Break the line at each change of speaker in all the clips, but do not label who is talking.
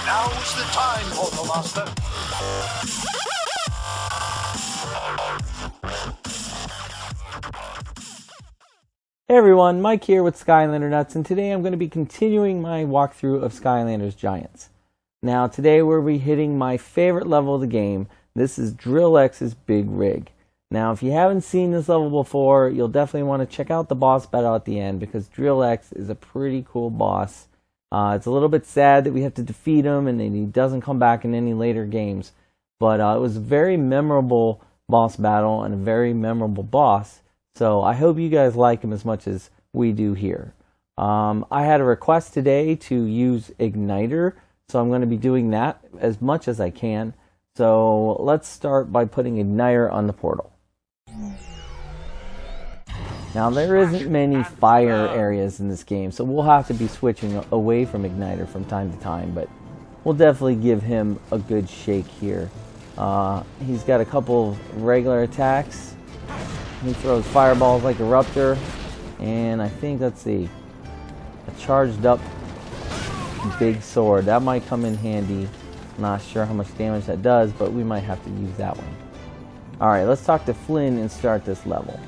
Now's the time, Portal Master.
Hey everyone, Mike here with SkylanderNutts, and today I'm going to be continuing my walkthrough of Skylanders Giants. Now today we'll be hitting my favorite level of the game. This is Drill X's Big Rig. Now if you haven't seen this level before, you'll definitely want to check out the boss battle at the end, because Drill X is a pretty cool boss. It's a little bit sad that we have to defeat him and he doesn't come back in any later games, but it was a very memorable boss battle and a very memorable boss. So I hope you guys like him as much as we do here. I had a request today to use Igniter, so I'm going to be doing that as much as I can. So let's start by putting Igniter on the portal. Now there isn't many fire areas in this game, so we'll have to be switching away from Igniter from time to time, but we'll definitely give him a good shake here. He's got a couple of regular attacks. He throws fireballs like a Ruptor, and I think, let's see, a charged up big sword. That might come in handy. Not sure how much damage that does, but we might have to use that one. Alright, let's talk to Flynn and start this level.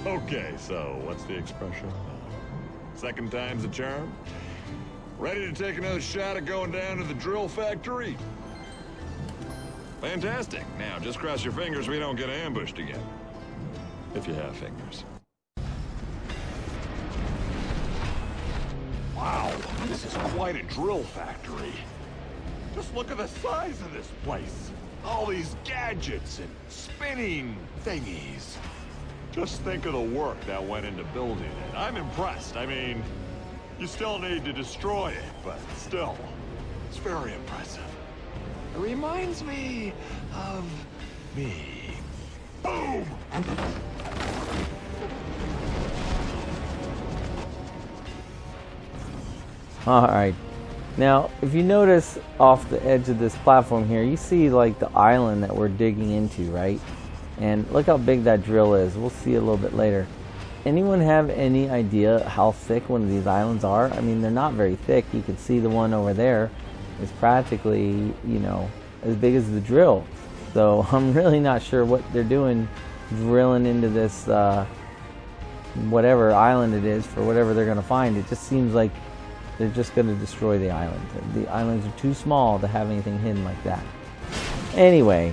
Okay, so what's the expression? Second time's a charm? Ready to take another shot at going down to the drill factory? Fantastic. Now, just cross your fingers we don't get ambushed again. If you have fingers.
Wow, this is quite a drill factory. Just look at the size of this place. All these gadgets and spinning thingies. Just think of the work that went into building it. I'm impressed. I mean, you still need to destroy it, but still, it's very impressive. It reminds me of me. Boom!
Alright, now if you notice off the edge of this platform here, you see like the island that we're digging into, right? And look how big that drill is. We'll see a little bit later. Anyone have any idea how thick one of these islands are? I mean, they're not very thick. You can see the one over there is practically, you know, as big as the drill. So I'm really not sure what they're doing drilling into this whatever island it is for whatever they're going to find. It just seems like they're just going to destroy the island. The islands are too small to have anything hidden like that. Anyway,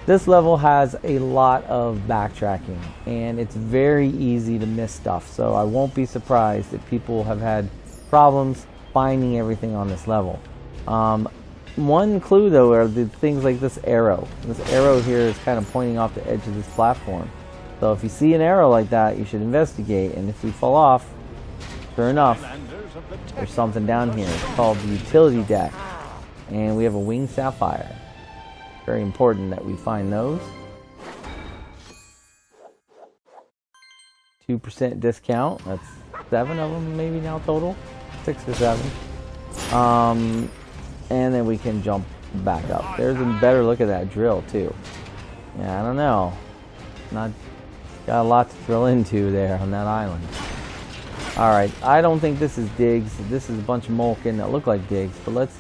this level has a lot of backtracking, and it's very easy to miss stuff. So I won't be surprised if people have had problems finding everything on this level. One clue though are the things like this arrow. This arrow here is kind of pointing off the edge of this platform. So if you see an arrow like that, you should investigate, and if we fall off, sure enough, there's something down here. It's called the utility deck, and we have a winged sapphire. Very important that we find those. 2% discount. That's 7 of them maybe now total. 6 or 7. And then we can jump back up. There's a better look at that drill too. Yeah, I don't know. Not got a lot to drill into there on that island. Alright, I don't think this is digs. This is a bunch of Molken that look like digs, but let's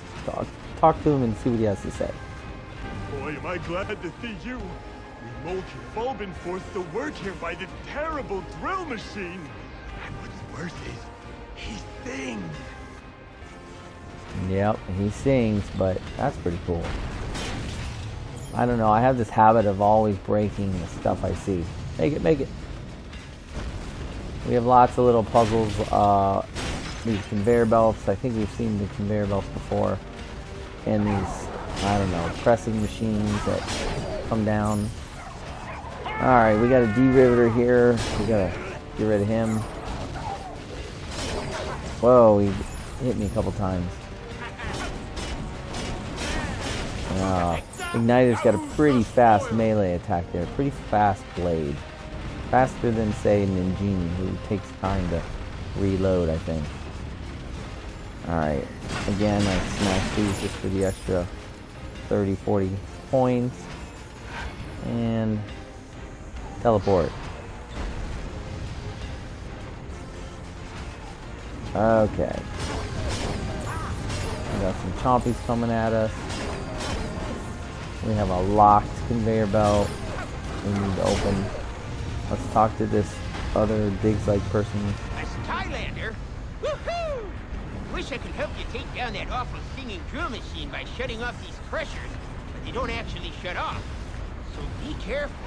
talk to him and see what he has to say.
Boy, am I glad to see you. We Molten have been forced to work here by the terrible drill machine. And what's worse is, he sings.
Yep, he sings, but that's pretty cool. I don't know, I have this habit of always breaking the stuff I see. Make it, make it. We have lots of little puzzles, these conveyor belts. I think we've seen the conveyor belts before. And these, I don't know, pressing machines that come down. Alright, we got a D-Riveter here. We gotta get rid of him. Whoa, he hit me a couple times. Igniter's got a pretty fast melee attack there. Pretty fast blade. Faster than, say, Ninjini, who takes time to reload, I think. Alright, again, I smashed these just for the extra 30-40 points. And teleport. Okay. We got some chompies coming at us. We have a locked conveyor belt we need to open. Let's talk to this other digs-like person.
A Skylander? Woohoo! Wish I could help you take down that awful singing drill machine by shutting off these crushers, but they don't actually shut off. So be careful.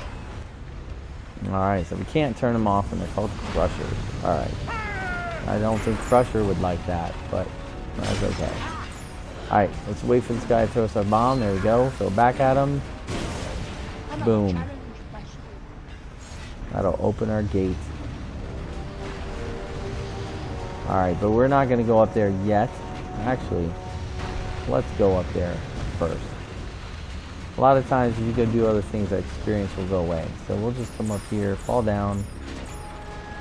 Alright, so we can't turn them off and they're called crushers. Alright. I don't think Crusher would like that, but that's okay. Alright, let's wait for this guy to throw us a bomb. There we go. Throw back at him. Boom. That'll open our gate. Alright, but we're not going to go up there yet. Actually, let's go up there first. A lot of times if you go do other things, that experience will go away. So we'll just come up here, fall down,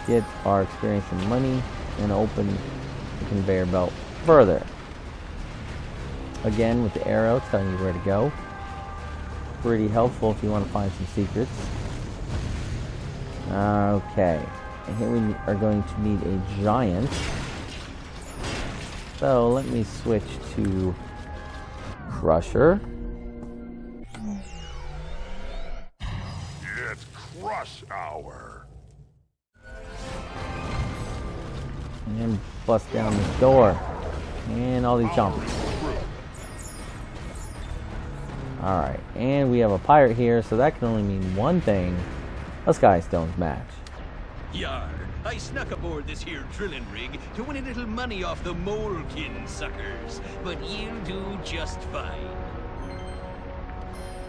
get our experience and money, and open the conveyor belt further. Again, with the arrow telling you where to go. Pretty helpful if you want to find some secrets. Okay, and here we are going to need a giant. So let me switch to Crusher.
It's crush hour.
And bust down this door. And all these chompies. Alright, and we have a pirate here, so that can only mean one thing. A Skystones match.
Yar, I snuck aboard this here drilling rig to win a little money off the Molekin suckers, but you'll do just fine.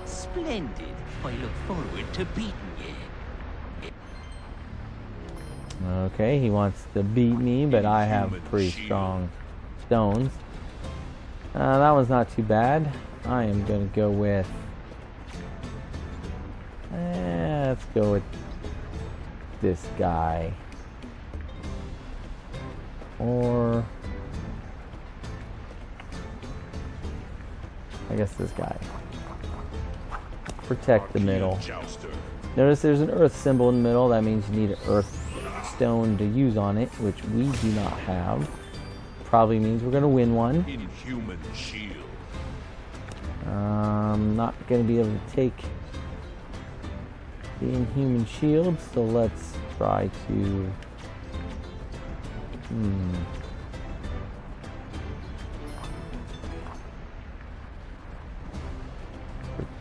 Splendid. I look forward to beating you.
Okay, he wants to beat me, but I have pretty strong stones. That one's not too bad. I am going to go with... let's go with this guy. Or... I guess this guy. Protect the middle. Notice there's an earth symbol in the middle. That means you need an earth stone to use on it, which we do not have. Probably means we're going to win one.
Inhuman shield.
Not going to be able to take the inhuman shield, so let's try to...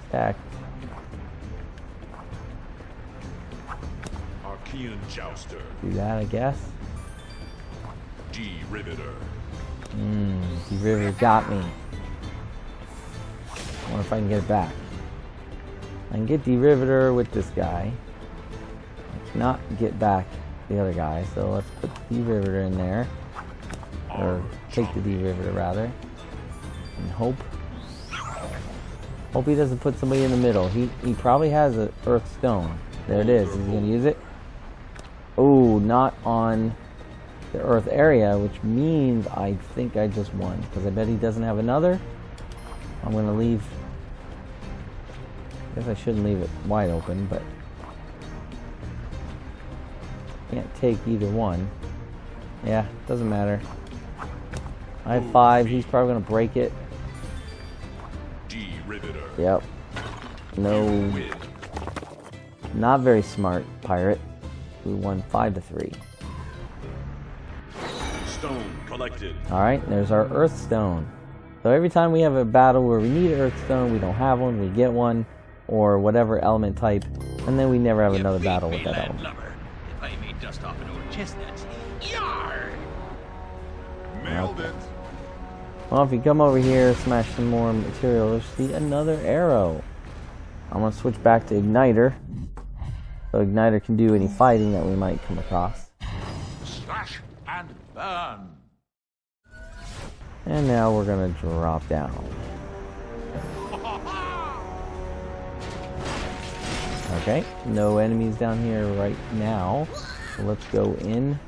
Protect.
Archean jouster.
Do that, I guess.
Riveter.
The river got me. I wonder if I can get it back. I can get the Riveter with this guy. I cannot get back the other guy, so let's put the Riveter in there. Or take the Riveter rather. And hope he doesn't put somebody in the middle. He probably has an earth stone. There it is. Is he gonna use it? Oh, not on the earth area, which means I think I just won, because I bet he doesn't have another. I'm gonna leave. I guess I shouldn't leave it wide open, but can't take either one. Yeah, doesn't matter. I have 5. He's probably gonna break it. Yep. No. Not very smart, pirate. We won 5-3.
Stone collected.
Alright, there's our earth stone. So every time we have a battle where we need an earth stone, we don't have one, we get one, or whatever element type, and then we never have another battle with that element.
Lover. If I may dust off an old chestnut. Yar!
Nailed it.
Well, if you come over here, smash some more material, you'll see another arrow. I'm going to switch back to Igniter, so Igniter can do any fighting that we might come across.
Slash and burn.
And now we're going to drop down. Okay, no enemies down here right now. So let's go in,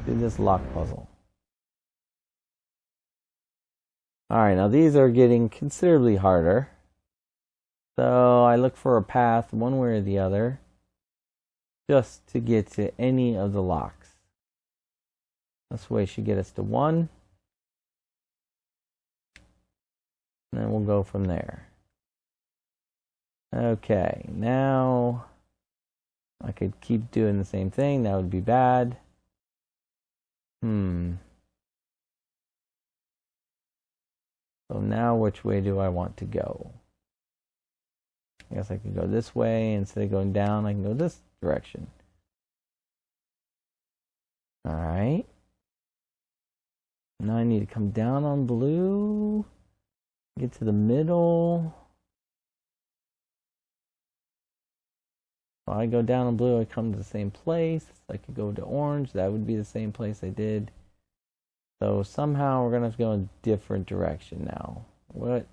do this lock puzzle. Alright, now these are getting considerably harder. So I look for a path one way or the other, just to get to any of the locks. This way should get us to 1. And then we'll go from there. Okay, now I could keep doing the same thing. That would be bad. So now which way do I want to go? I guess I could go this way. Instead of going down, I can go this direction. Alright. Now I need to come down on blue. Get to the middle. If I go down on blue, I come to the same place. I could go to orange. That would be the same place I did. So somehow we're going to have to go in a different direction now. What?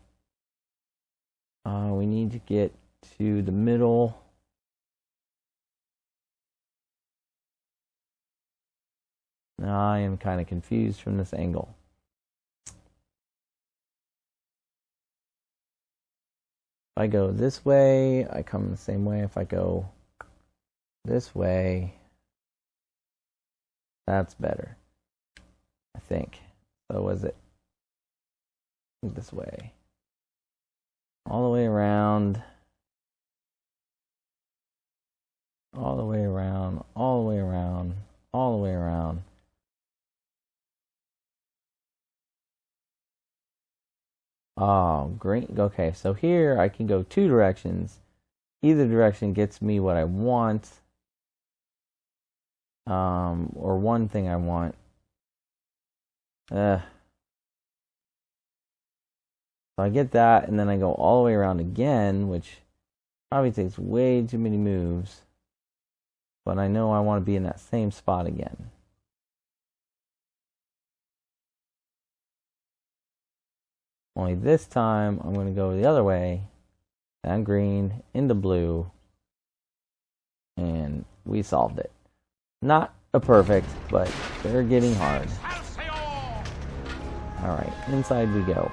We need to get to the middle. Now I am kind of confused from this angle. If I go this way, I come the same way. If I go this way, that's better, I think. So was it this way? All the way around. All the way around. All the way around. All the way around. Oh, green. Okay, so here I can go two directions. Either direction gets me what I want. Or one thing I want. So I get that, and then I go all the way around again, which probably takes way too many moves. But I know I want to be in that same spot again. Only this time, I'm going to go the other way. Down green, into blue. And we solved it. Not a perfect, but they're getting hard. Alright, inside we go.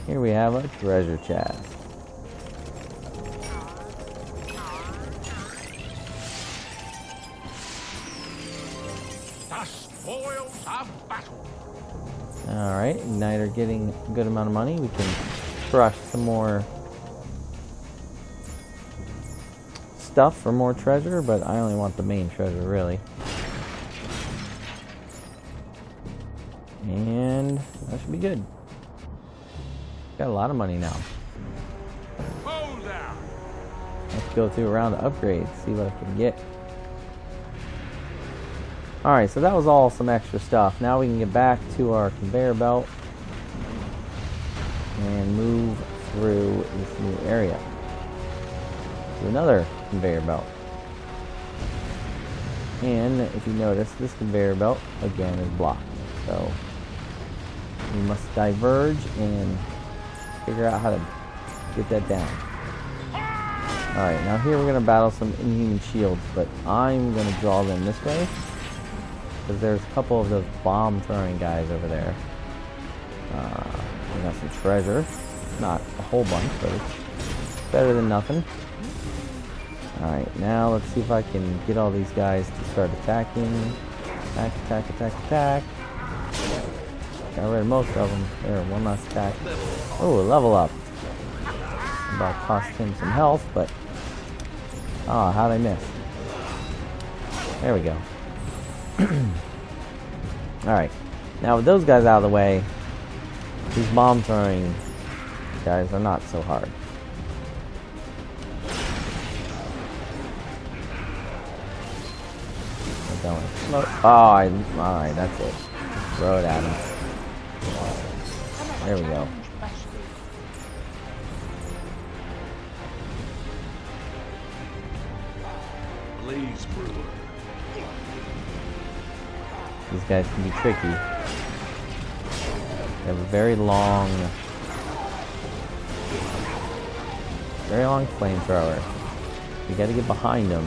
Here we have a treasure chest.
The spoils of battle.
Alright, Igniter getting a good amount of money. We can crush some more stuff for more treasure, but I only want the main treasure, really. And that should be good. Got a lot of money now.
Hold down.
Let's go through a round of upgrades, see what I can get. Alright, so that was all some extra stuff. Now we can get back to our conveyor belt and move through this new area to another conveyor belt. And if you notice, this conveyor belt again is blocked. So we must diverge and figure out how to get that down. Alright, now here we're going to battle some inhuman shields, but I'm going to draw them this way. Because there's a couple of those bomb throwing guys over there. We got some treasure. Not a whole bunch, but it's better than nothing. Alright, now let's see if I can get all these guys to start attacking. Attack, attack, attack, attack. Got rid of most of them. There, one last attack. Oh, a level up. About cost him some health, but... Oh, how'd I miss? There we go. Alright, now with those guys out of the way, these bomb throwing guys are not so hard. Alright, that's it. Just throw it at him. There we go.
Blaze Brewer.
These guys can be tricky. They have a very long flamethrower. You gotta get behind them.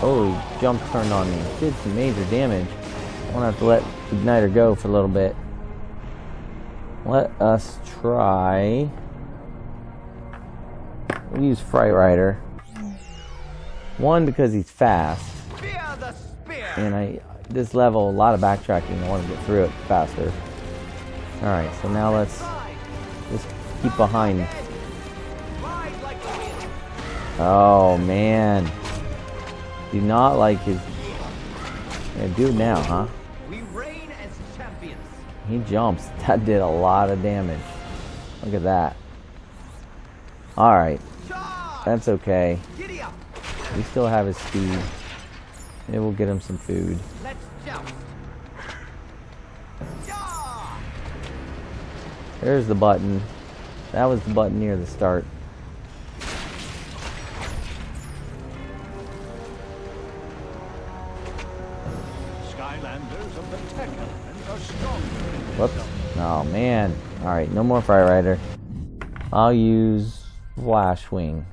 Oh, he jump turned on me. Did some major damage. I'm gonna have to let Igniter go for a little bit. Let us try. We'll use Fright Rider. One, because he's fast. And this level, a lot of backtracking. I want to get through it faster. Alright, so now let's just keep behind. Oh man. Do not like his... Yeah, do it now, huh?
We reign as champions.
He jumps. That did a lot of damage. Look at that. Alright. That's okay. We still have his speed. Maybe we'll get him some food.
Let's jump.
There's the button. That was the button near the start.
Skylanders of the tech element are stronger in
Whoops. Oh man. Alright, no more Fire Rider. I'll use Flash Wing.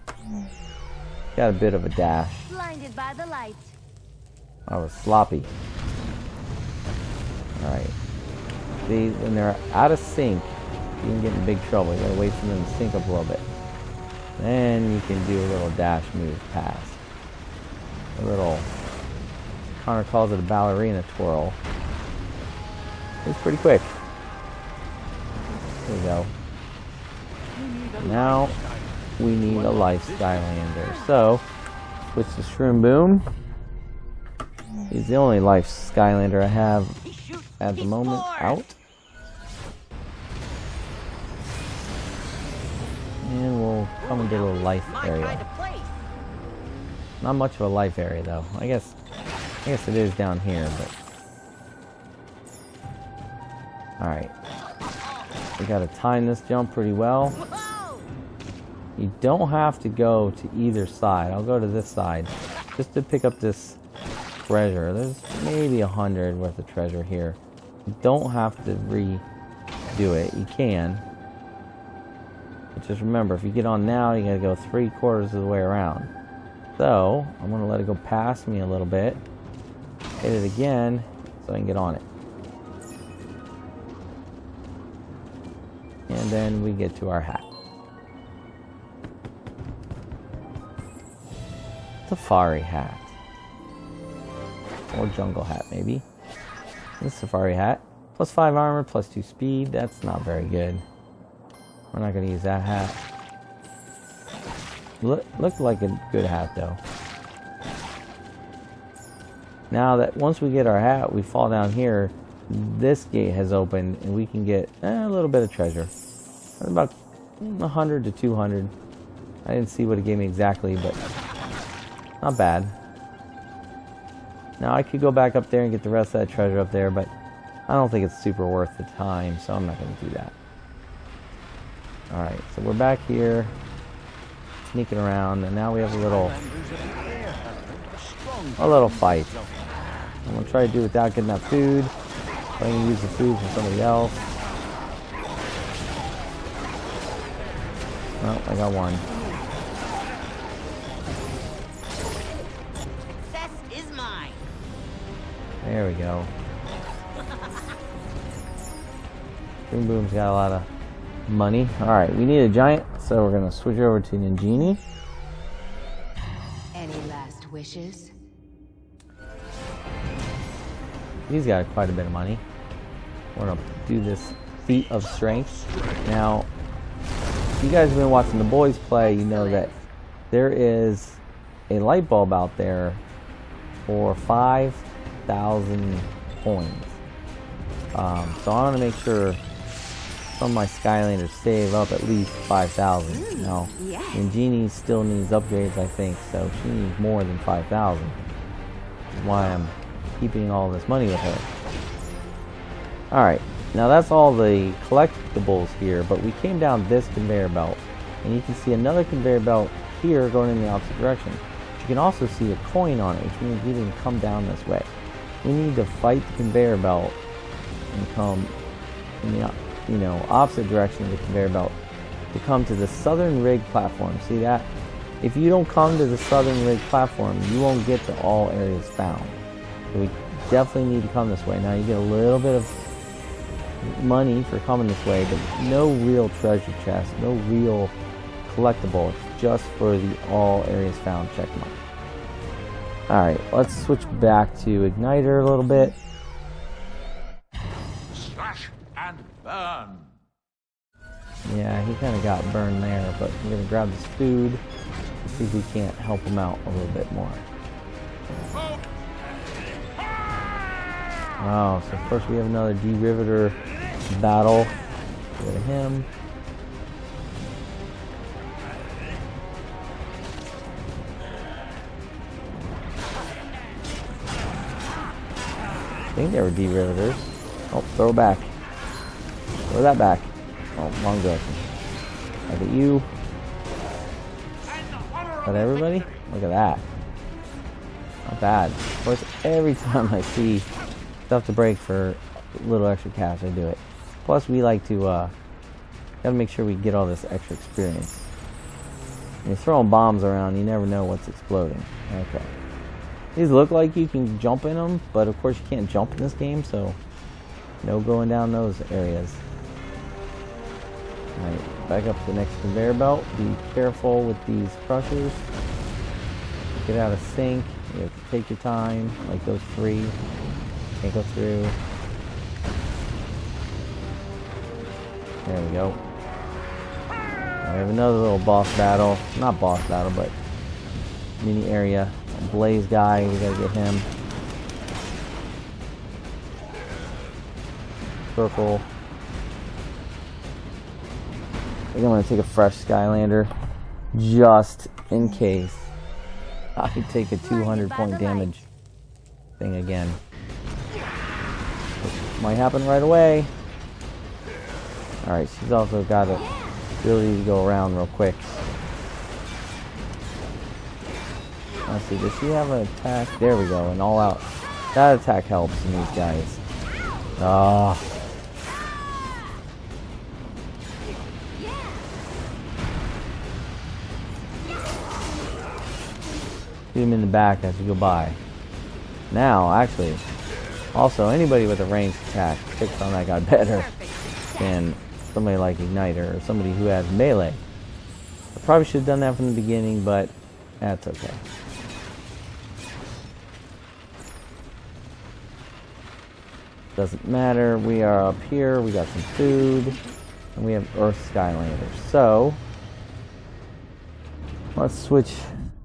Got a bit of a dash.
Blinded by the light.
I was sloppy. Alright. See, when they're out of sync, you can get in big trouble. You gotta wait for them to sync up a little bit. Then you can do a little dash move pass. A little, Connor calls it a ballerina twirl. It's pretty quick. There we go. Now we need a life Skylander. So, switch to Shroom Boom. He's the only life Skylander I have at the moment out. And we'll come into the life area. Not much of a life area though. I guess it is down here, but alright. We gotta time this jump pretty well. You don't have to go to either side. I'll go to this side just to pick up this treasure. There's maybe 100 worth of treasure here. You don't have to redo it. You can. But just remember, if you get on now, you gotta go 3/4 of the way around. So, I'm gonna let it go past me a little bit. Hit it again so I can get on it. And then we get to our hat. Safari hat. Or jungle hat, maybe. This safari hat. +5 armor, +2 speed. That's not very good. We're not going to use that hat. Looked like a good hat, though. Now that once we get our hat, we fall down here. This gate has opened, and we can get a little bit of treasure. About 100 to 200. I didn't see what it gave me exactly, but not bad. Now I could go back up there and get the rest of that treasure up there, but I don't think it's super worth the time, so I'm not going to do that. Alright, so we're back here, sneaking around, and now we have a little fight. I'm going to try to do it without getting that food. I can use the food for somebody else. Oh, I got one.
Success is mine.
There we go. Boom Boom's got a lot of money. Alright, we need a giant, so we're going to switch over to Ninjini.
Any last wishes?
He's got quite a bit of money. We're going to do this feat of strength. Now, if you guys have been watching the boys play, you know that there is a light bulb out there for 5,000 coins. So I want to make sure some of my Skylanders save up at least 5,000. Now, Ninjini still needs upgrades, I think, so she needs more than 5,000. Which is why I'm keeping all this money with her. Alright, now that's all the collectibles here, but we came down this conveyor belt, and you can see another conveyor belt here going in the opposite direction. You can also see a coin on it, which means we didn't come down this way. We need to fight the conveyor belt and come in the opposite direction of the conveyor belt to come to the southern rig platform. See that? If you don't come to the southern rig platform, you won't get to all areas found. So we definitely need to come this way. Now you get a little bit of money for coming this way, but no real treasure chest, no real collectible. It's just for the all areas found check mark. Alright, let's switch back to Igniter a little bit.
Slash and burn.
Yeah, he kind of got burned there, but we're going to grab this food and see if we can't help him out a little bit more. Oh, so first we have another Riveter Battle. Go to him. I think they were Riveters. Oh, throw back. Throw that back. Oh, wrong direction. Look at you. Is that everybody? Look at that. Not bad. Of course, every time I see stuff to break for a little extra cash, I do it. Plus, we like to, gotta make sure we get all this extra experience. When you're throwing bombs around, you never know what's exploding. Okay. These look like you can jump in them, but of course you can't jump in this game, so no going down those areas. Alright, back up to the next conveyor belt. Be careful with these crushers. Get out of sync. You have to take your time, like those three. Can't go through. There we go. Now we have another little boss battle. Not boss battle, but mini area. Blaze guy, we gotta get him. Circle. I think I'm gonna take a fresh Skylander just in case I take a 200 point damage thing again. Which might happen right away. Alright, she's also got the ability to go around real quick. Let's see, does she have an attack? There we go, an all out. That attack helps in these guys. Ah. Shoot him in the back as you go by. Now, actually, also anybody with a ranged attack picks on that guy better than somebody like Igniter or somebody who has melee. I probably should have done that from the beginning, but that's okay. Doesn't matter. We are up here. We got some food. And we have Earth Skylanders. So, let's switch.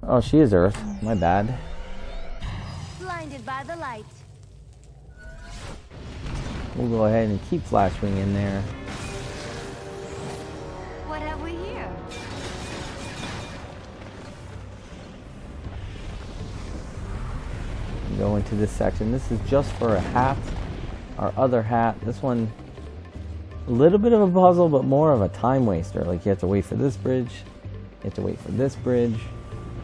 Oh, she is Earth. My bad.
Blinded by the light.
We'll go ahead and keep Flashwing in there.
What have we here?
Go into this section. This is just for a hat. Our other hat. This one, a little bit of a puzzle, but more of a time waster. Like you have to wait for this bridge. You have to wait for this bridge.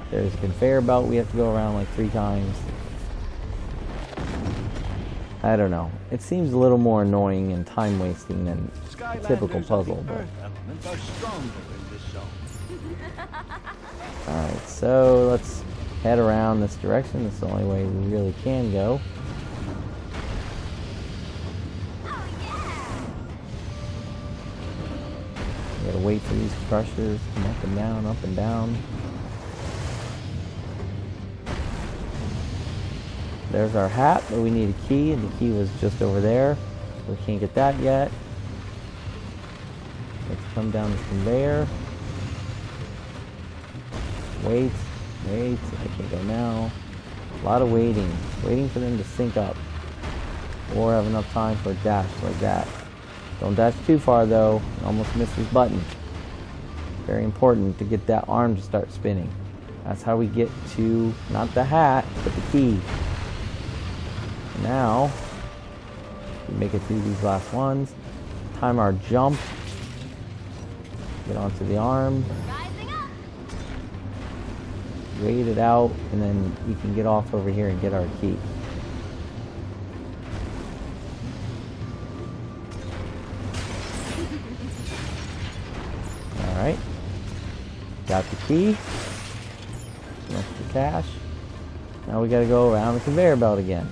There's a conveyor belt we have to go around like 3 times. I don't know. It seems a little more annoying and time wasting than a typical puzzle. But
Elements are stronger in this zone.
alright, so let's head around this direction. That's the only way we really can go. We gotta wait for these crushers to come up and down, up and down. There's our hat, but we need a key, and the key was just over there. We can't get that yet. Let's come down this conveyor. Wait, wait, I can't go now. A lot of waiting. Waiting for them to sync up. Or have enough time for a dash like that. Don't dash too far though. Almost missed this button. Very important to get that arm to start spinning. That's how we get to, not the hat, but the key. Now, we make it through these last ones. Time our jump. Get onto the arm. Wait it out, and then we can get off over here and get our key. Alright. Got the key. Some extra cash. Now we gotta go around the conveyor belt again.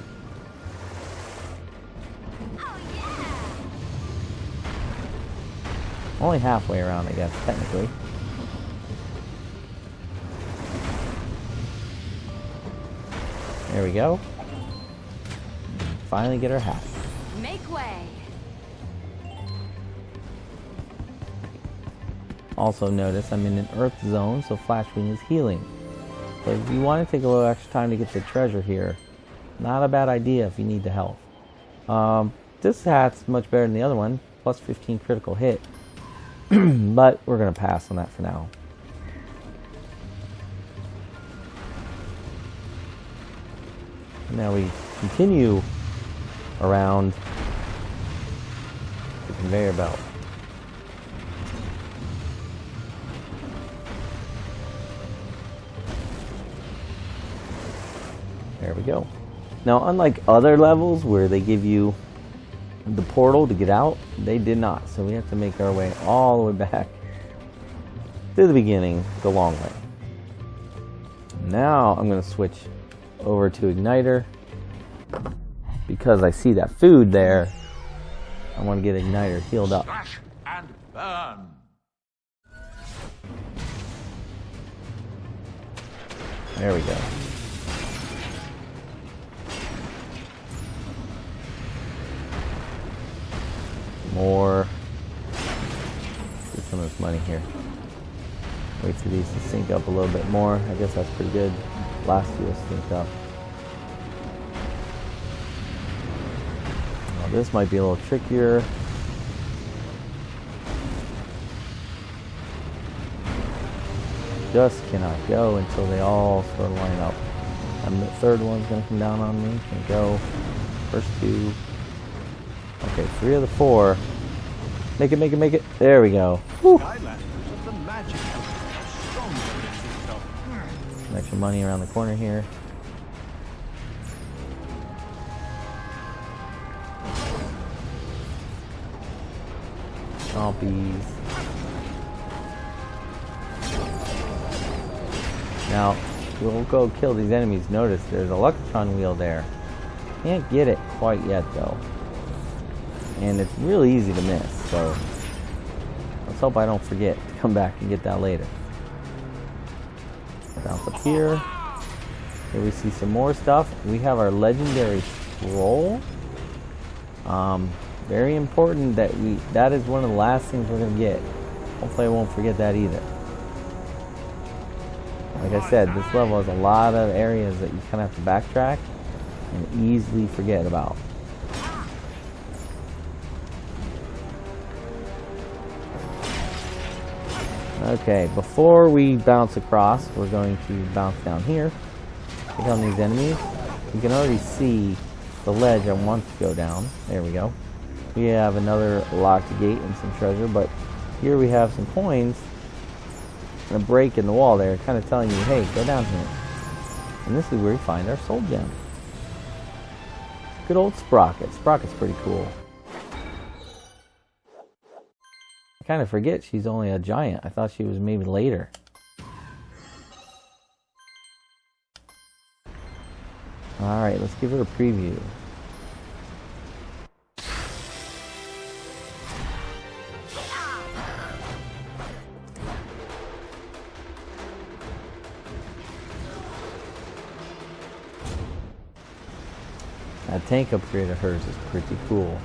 Only halfway around, I guess, technically. There we go. Finally get our hat.
Make way.
Also notice I'm in an earth zone, so Flashwing is healing. So if you want to take a little extra time to get the treasure here, not a bad idea if you need the health. This hat's much better than the other one, plus 15 critical hit. But we're going to pass on that for now. Now we continue around the conveyor belt. There we go. Now, unlike other levels where they give you the portal to get out, they did not. So we have to make our way all the way back to the beginning, the long way. Now I'm going to switch over to Igniter. Because I see that food there, I want to get Igniter healed up.
Slash and burn.
There we go. More. Get some of this money here. Wait for these to sync up a little bit more. I guess that's pretty good. Last few synced up. Now this might be a little trickier. Just cannot go until they all sort of line up. And the third one's going to come down on me. Can go. First two. Okay, 3 of the 4. Make it, make it, make it. There we go. Whew.
Skylanders of the magic strong
Some extra money around the corner here. Chompies. Now, we'll go kill these enemies. Notice there's a Luck-o-tron wheel there. Can't get it quite yet though. And it's really easy to miss, so let's hope I don't forget to come back and get that later. Bounce up here. Here we see some more stuff. We have our legendary scroll. Very important that that is one of the last things we're going to get. Hopefully I won't forget that either. Like I said, this level has a lot of areas that you kind of have to backtrack and easily forget about. Okay, before we bounce across, we're going to bounce down here. Click on these enemies. You can already see the ledge I want to go down. There we go. We have another locked gate and some treasure, but here we have some coins and a break in the wall there, kind of telling you, hey, go down here. And this is where we find our soul gem. Good old Sprocket. Sprocket's pretty cool. I kind of forget she's only a giant. I thought she was maybe later. Alright, let's give her a preview. That tank upgrade of hers is pretty cool.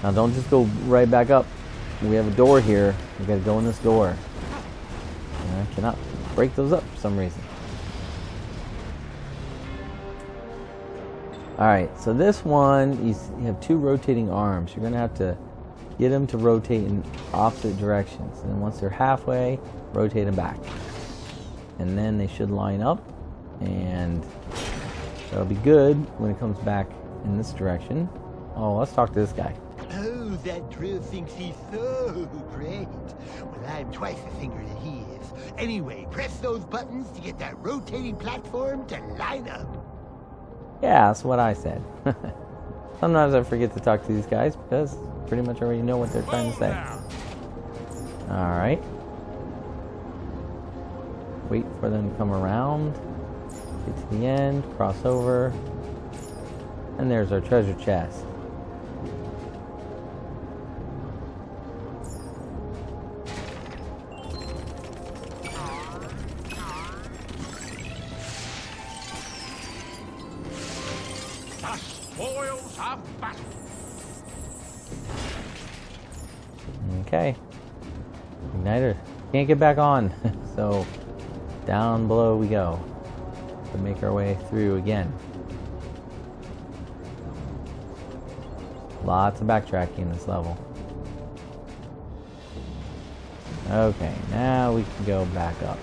Now don't just go right back up. We have a door here. We gotta go in this door. And I cannot break those up for some reason. Alright, so this one, you have 2 rotating arms. You're gonna have to get them to rotate in opposite directions. And then once they're halfway, rotate them back. And then they should line up. And that'll be good when it comes back in this direction. Oh, let's talk to this guy.
Oh, that drill thinks he's so great. Well, I'm twice the finger that he is. Anyway, press those buttons to get that rotating platform to line up.
Yeah, that's what I said. Sometimes I forget to talk to these guys because pretty much already know what they're trying to say. Alright. Wait for them to come around. Get to the end, cross over. And there's our treasure chest.
The spoils of battle.
Okay. Igniter. Can't get back on. So, down below we go. To make our way through again. Lots of backtracking in this level. Okay, now we can go back up.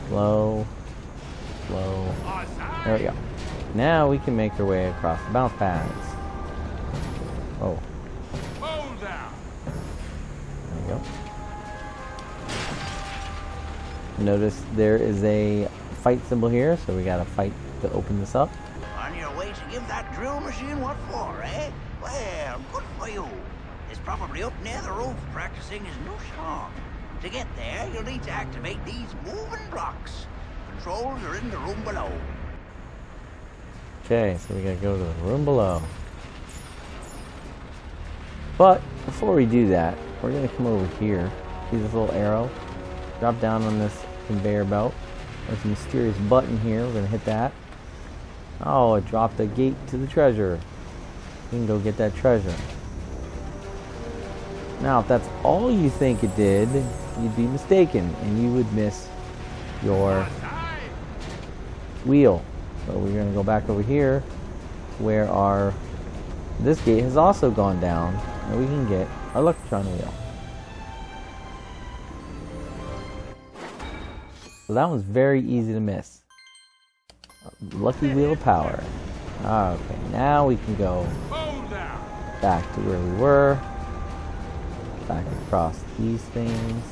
Slow. Slow. There we go. Now we can make our way across the bounce pads. Oh. There we go. Notice there is a fight symbol here, so we gotta fight to open this up.
On your way to give that drill machine what for, eh? Well, good for you. It's probably up near the roof practicing his new song. To get there, you'll need to activate these moving blocks. Controls are in the room below.
Okay, so we gotta go to the room below. But before we do that, we're gonna come over here. See this little arrow? Drop down on this conveyor belt. There's a mysterious button here. We're gonna hit that. Oh, it dropped a gate to the treasure. We can go get that treasure. Now, if that's all you think it did, you'd be mistaken, and you would miss your wheel. So we're gonna go back over here, where this gate has also gone down, and we can get our Luck-o-tron wheel. So that one's very easy to miss. Lucky wheel of power. Okay, now we can go back to where we were. Back across these things.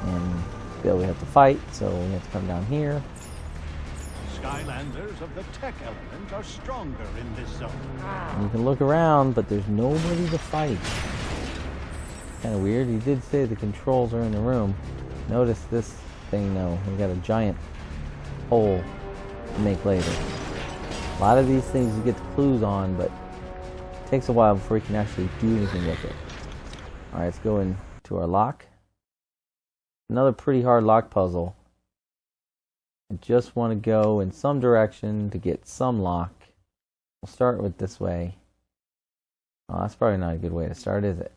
And still we have to fight, so we have to come down here.
Skylanders of the tech element are stronger in this zone.
And you can look around, but there's nobody to fight. Kind of weird. He did say the controls are in the room. Notice this thing though. We got a giant hole to make later. A lot of these things you get the clues on, but it takes a while before you can actually do anything with it. Alright, let's go into our lock. Another pretty hard lock puzzle. I just want to go in some direction to get some lock. We'll start with this way. Oh, that's probably not a good way to start, is it?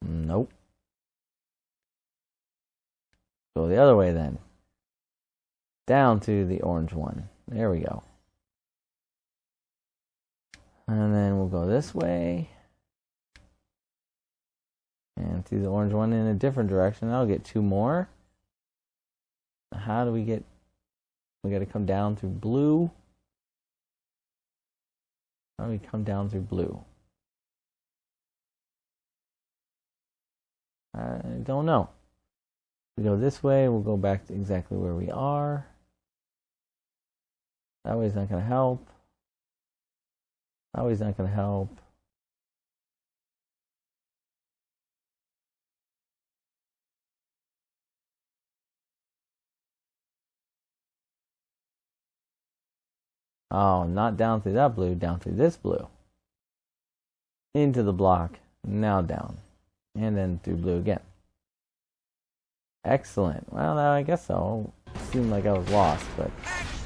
Nope. Go the other way then. Down to the orange one. There we go. And then we'll go this way. And to the orange one in a different direction. I'll get two more. How do we get... We got to come down through blue. How do we come down through blue? I don't know. We go this way, we'll go back to exactly where we are. That way's not going to help. That way's not going to help. Oh, not down through that blue, down through this blue. Into the block, now down. And then through blue again. Excellent. Well, I guess so. It seemed like I was lost, but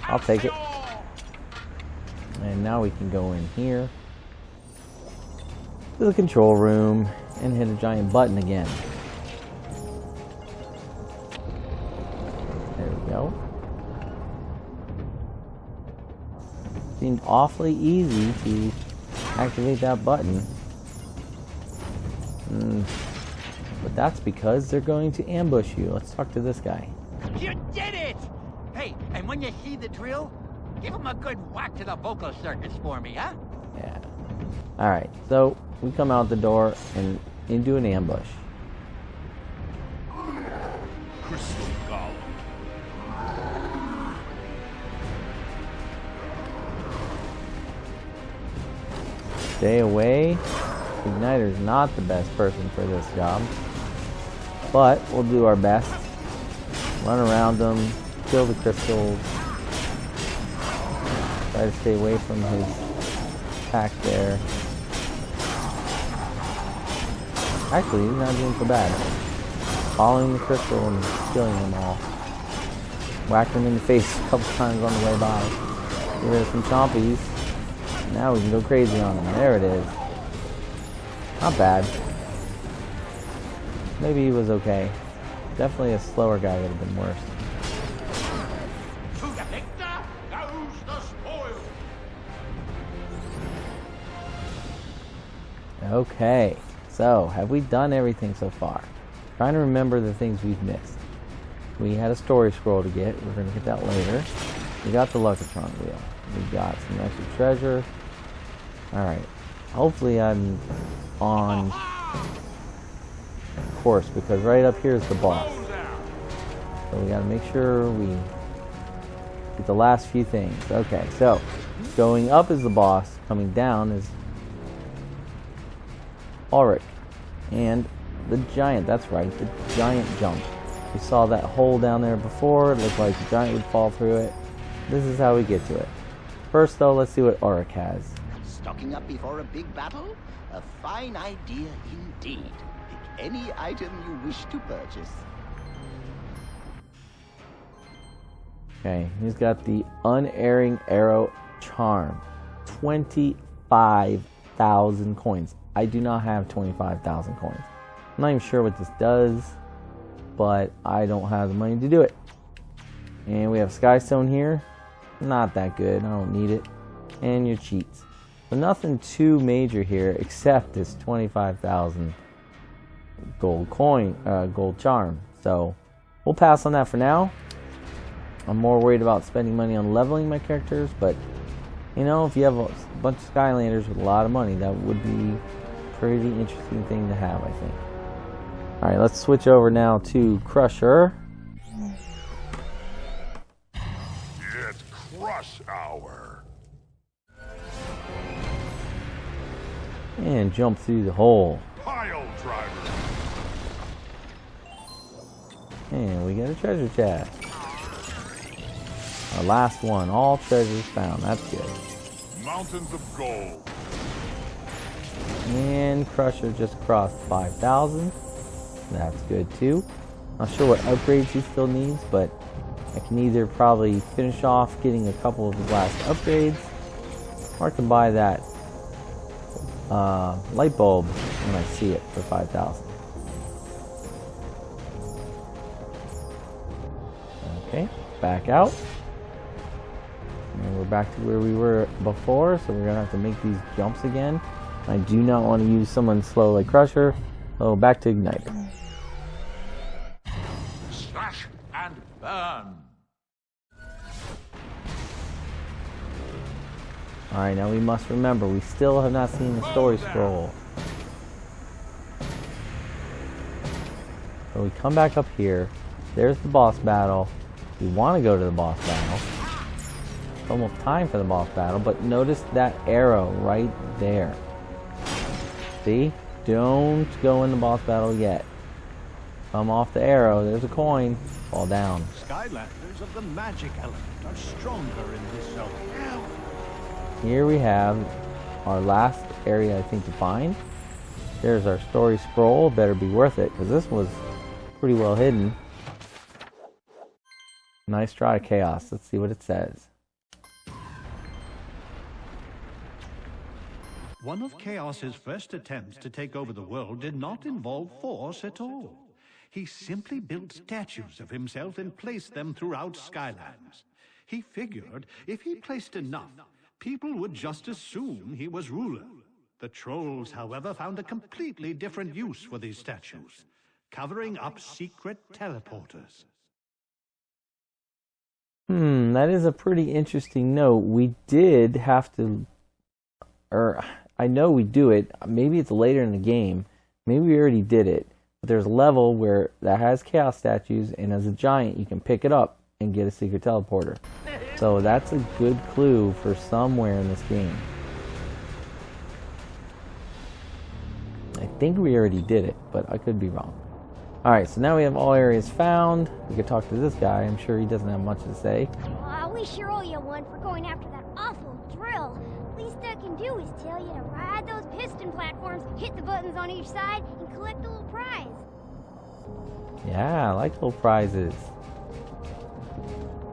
I'll take it. And now we can go in here to the control room and hit a giant button again. There we go. Seemed awfully easy to activate that button. But that's because they're going to ambush you. Let's talk to this guy.
You did it! Hey, and when you see the drill, give him a good whack to the vocal circuits for me, huh?
Yeah. Alright, so we come out the door and into an ambush.
Crystal Golem.
Stay away. Igniter's not the best person for this job. But we'll do our best. Run around him, kill the crystals. Try to stay away from his attack there. Actually, he's not doing so bad. Following the crystal and killing them all. Whack him in the face a couple times on the way by. Get rid of some chompies. Now we can go crazy on him. There it is. Not bad. Maybe he was okay. Definitely a slower guy would have been worse.
To the victor goes the spoil.
Okay, so have we done everything so far? Trying to remember the things we've missed. We had a story scroll to get. We're going to get that later. We got the Luck-o-tron wheel. We got some extra treasure. Alright. Hopefully I'm on course, because right up here is the boss. So we got to make sure we get the last few things. Okay, so going up is the boss. Coming down is Ulrich. And the giant, that's right, the giant jump. We saw that hole down there before. It looked like the giant would fall through it. This is how we get to it. First though, let's see what Ulrich has.
Stocking up before a big battle? A fine idea indeed. Pick any item you wish to purchase.
Okay, he's got the unerring arrow charm. 25,000 coins. I do not have 25,000 coins. I'm not even sure what this does, but I don't have the money to do it. And we have Skystone here. Not that good. I don't need it. And your cheats. So nothing too major here except this 25,000 gold coin, gold charm. So we'll pass on that for now. I'm more worried about spending money on leveling my characters, but you know, if you have a bunch of Skylanders with a lot of money, that would be a pretty interesting thing to have, I think. Alright, let's switch over now to Crusher.
It's crush hour.
And jump through the hole.
Pile driver.
And we get a treasure chest. Our last one. All treasures found. That's good.
Mountains of gold.
And Crusher just crossed 5,000. That's good too. Not sure what upgrades he still needs, but I can either probably finish off getting a couple of his last upgrades, or I can buy that light bulb when I see it for 5,000. Okay, back out. And we're back to where we were before, so we're gonna have to make these jumps again. I do not want to use someone slow like Crusher. So back to Igniter.
Slash and burn.
Alright, now we must remember, we still have not seen the story scroll. So we come back up here. There's the boss battle. We want to go to the boss battle. It's almost time for the boss battle, but notice that arrow right there. See? Don't go in the boss battle yet. Come off the arrow. There's a coin. Fall down.
Skylanders of the magic element are stronger in this zone.
Here we have our last area, I think, to find. There's our story scroll. Better be worth it, because this was pretty well hidden. Nice try, Chaos. Let's see what it says.
One of Chaos's first attempts to take over the world did not involve force at all. He simply built statues of himself and placed them throughout Skylands. He figured if he placed enough, people would just assume he was ruler. The trolls, however, found a completely different use for these statues, covering up secret teleporters.
That is a pretty interesting note. We did have to, I know we do it. Maybe it's later in the game. Maybe we already did it. But there's a level where that has chaos statues, and as a giant, you can pick it up and get a secret teleporter. So that's a good clue for somewhere in this game. I think we already did it, but I could be wrong. Alright, so now we have all areas found. We could talk to this guy. I'm sure he doesn't have much to say.
We sure owe you one for going after that awful drill. Least I can do is tell you to ride those piston platforms, hit the buttons on each side, and collect a little prize.
Yeah, I like little prizes.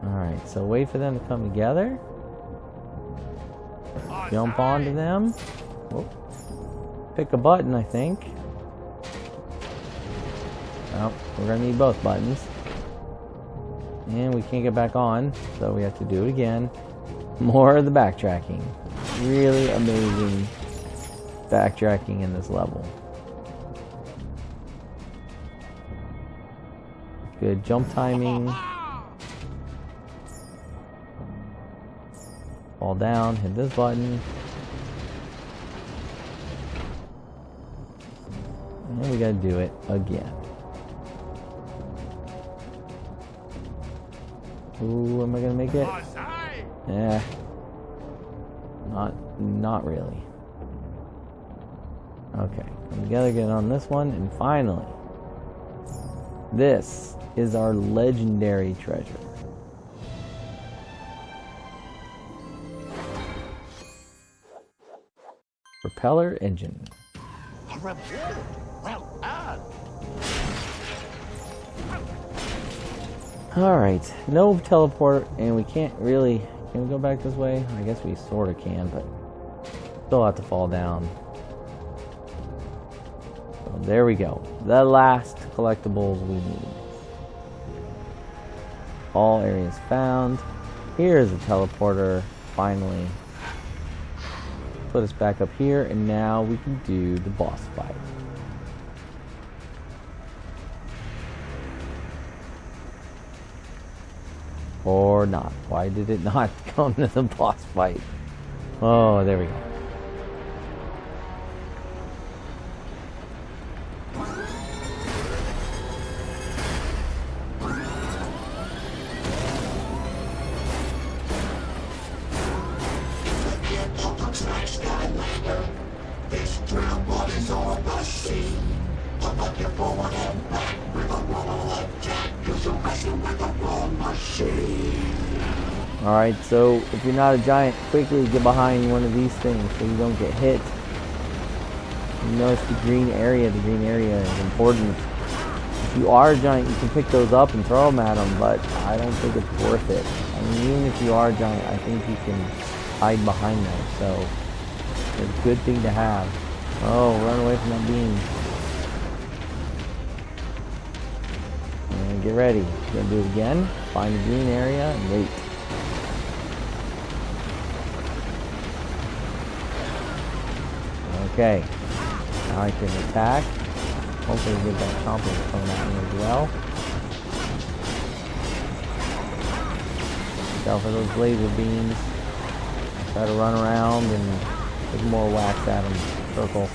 Alright, so wait for them to come together. Jump onto them. Whoop. Pick a button, I think. Well, we're gonna need both buttons. And we can't get back on, so we have to do it again. More of the backtracking. Really amazing backtracking in this level. Good jump timing. Fall down, hit this button. And we gotta do it again. Ooh, am I gonna make it? Yeah. Not really. Okay, come together, get on this one, and finally, this is our legendary treasure. Propeller engine.
A reward. Well done.
Alright, no teleport, and we can't really... Can we go back this way? I guess we sort of can, but still have to fall down. So there we go. The last collectibles we need. All areas found. Here's a teleporter, finally. Put us back up here, and now we can do the boss fight. Or not. Why did it not come to the boss fight? Oh, there we go. Alright, so if you're not a giant, quickly get behind one of these things so you don't get hit. You notice the green area. The green area is important. If you are a giant, you can pick those up and throw them at them, but I don't think it's worth it. I mean, even if you are a giant, I think you can hide behind them, so it's a good thing to have. Oh, run away from that beam. And get ready. You're gonna do it again. Find the green area and wait. Okay, now I can attack. Hopefully get that chomper coming at me as well. Look out for those laser beams. Try to run around and take more whacks at them. Circle.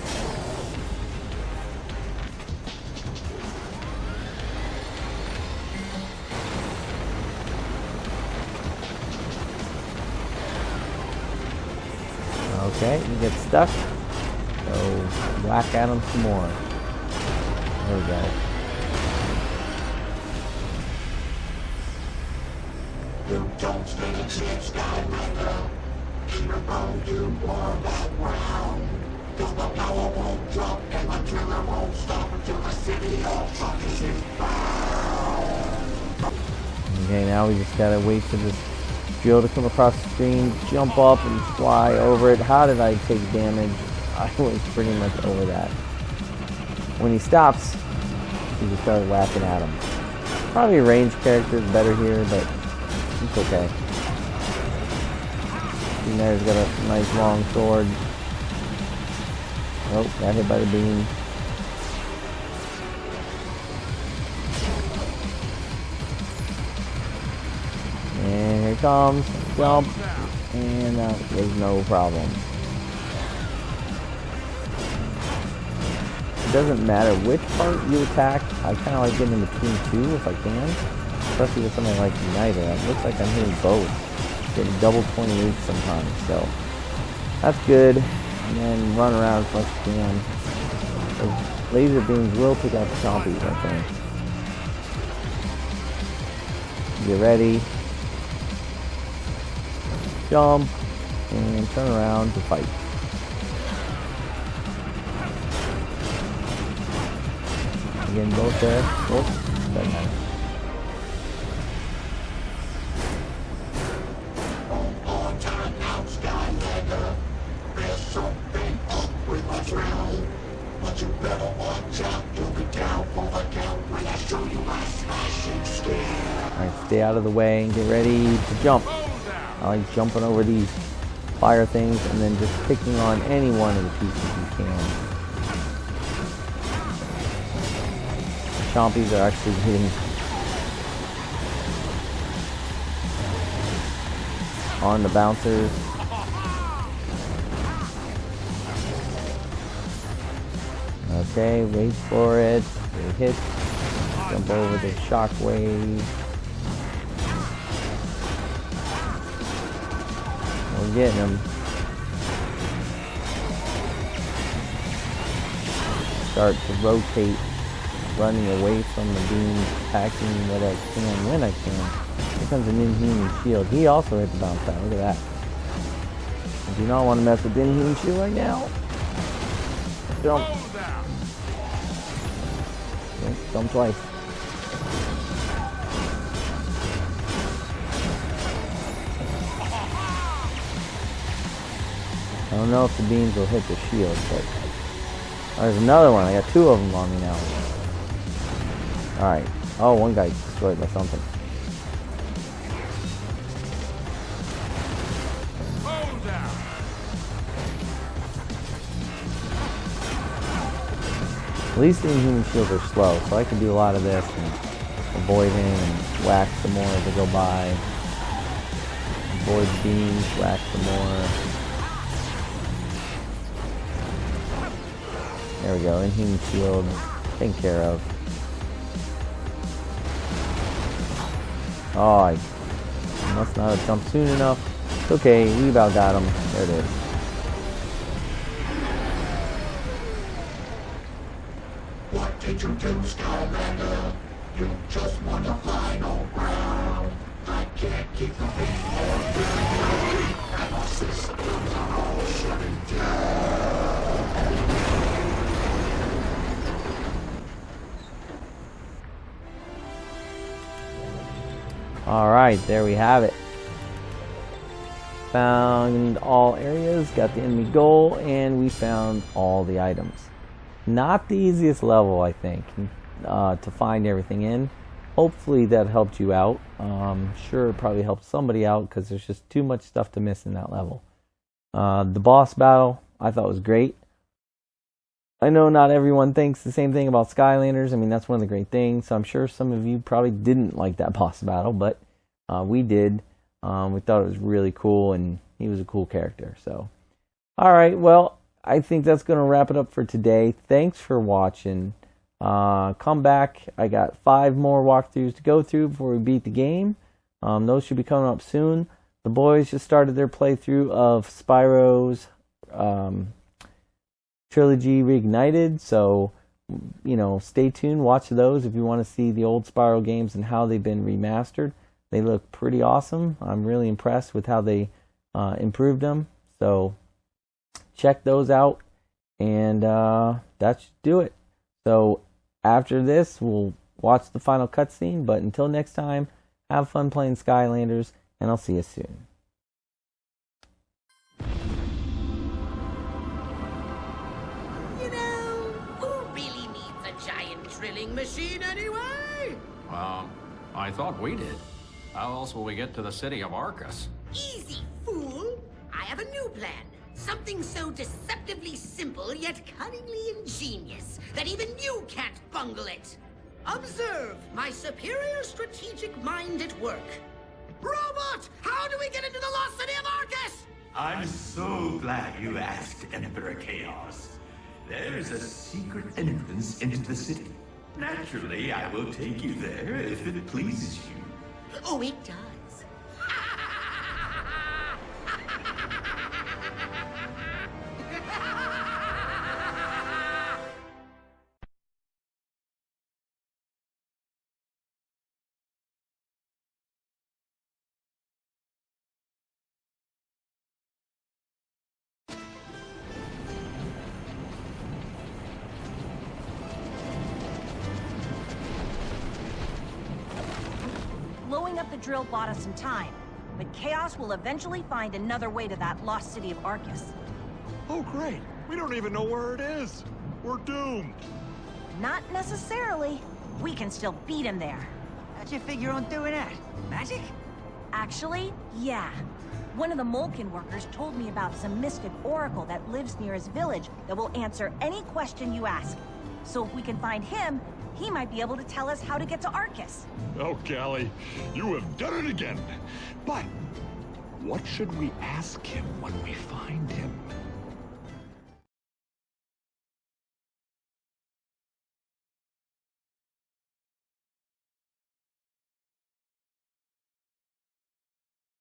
Okay, you get stuck. So whack at them some more. There we go.
You don't stand a chance, Skylander. Keep a bone, you more background. Cause the power won't drop and the driller won't stop until the city of truckers is found.
Okay, now we just gotta wait for this drill to come across the screen, jump up and fly over it. How did I take damage? I was pretty much over that. When he stops, you just start whacking at him. Probably a ranged character is better here, but it's okay. And there's got a nice long sword. Oh, got hit by the beam. And here it comes. Jump. And there's no problem. It doesn't matter which part you attack. I kind of like getting in between two if I can. Especially with something like Uniter. It looks like I'm hitting both. Getting double 28 sometimes. So that's good. And then run around as much as you can. Those laser beams will pick out the zombies, I think. Get ready. Jump. And turn around to fight. Again, both there. Oops, doesn't matter.
On time now, Skylander. There's something up with my drill. But you better watch out. You'll be down for the count when I show you my smashing skill.
Alright, stay out of the way and get ready to jump. I like jumping over these fire things and then just picking on any one of the pieces you can. Chompies are actually hitting on the bouncers. Okay, wait for it. It hits. Jump over the shockwave. We're getting them. Start to rotate, running away from the beam, attacking what I can when I can. Here comes an Inhuman Shield. He also hit the bounce pad. Look at that. I do not want to mess with the Inhuman Shield right now. Jump. Okay, jump twice. I don't know if the beams will hit the shield, but there's another one. I got two of them on me now. Alright. Oh, one guy destroyed by something. At least the Inhuman Shields are slow, so I can do a lot of this and avoid him and whack some more as I go by. Avoid beams, whack some more. There we go, Inhuman Shield taken care of. Oh, I must not have jumped soon enough. It's okay, we about got him. There it is.
What did you do, Skylander? You just want the final ground. I can't keep the beat on down, and my systems are all shutting down.
Alright, there we have it. Found all areas, got the enemy goal, and we found all the items. Not the easiest level, I think, to find everything in. Hopefully that helped you out. Sure, it probably helped somebody out because there's just too much stuff to miss in that level. The boss battle, I thought was great. I know not everyone thinks the same thing about Skylanders. I mean, that's one of the great things. So I'm sure some of you probably didn't like that boss battle, but we did. We thought it was really cool, and he was a cool character. So, all right, well, I think that's going to wrap it up for today. Thanks for watching. Come back. I got 5 more walkthroughs to go through before we beat the game. Those should be coming up soon. The boys just started their playthrough of Spyros Trilogy Reignited, so stay tuned, watch those if you want to see the old Spyro games and how they've been remastered. They look pretty awesome. I'm really impressed with how they improved them, so check those out, and that should do it. So after this, we'll watch the final cutscene, but until next time, have fun playing Skylanders, and I'll see you soon.
Machine anyway?
I thought we did. How else will we get to the city of Arcus?
Easy, fool! I have a new plan. Something so deceptively simple yet cunningly ingenious that even you can't bungle it. Observe my superior strategic mind at work. Robot, how do we get into the lost city of Arcus?
I'm so glad you asked, Emperor Chaos. There's a secret entrance into the city. Naturally, I will take you there if it pleases you.
Oh, it does.
Blowing up the drill bought us some time, but Chaos will eventually find another way to that lost city of Arcus.
Oh, great. We don't even know where it is. We're doomed.
Not necessarily. We can still beat him there.
How'd you figure on doing that? Magic?
Actually, yeah. One of the Molkin workers told me about some mystic oracle that lives near his village that will answer any question you ask. So if we can find him, he might be able to tell us how to get to Arcus.
Oh, Callie, you have done it again. But what should we ask him when we find him?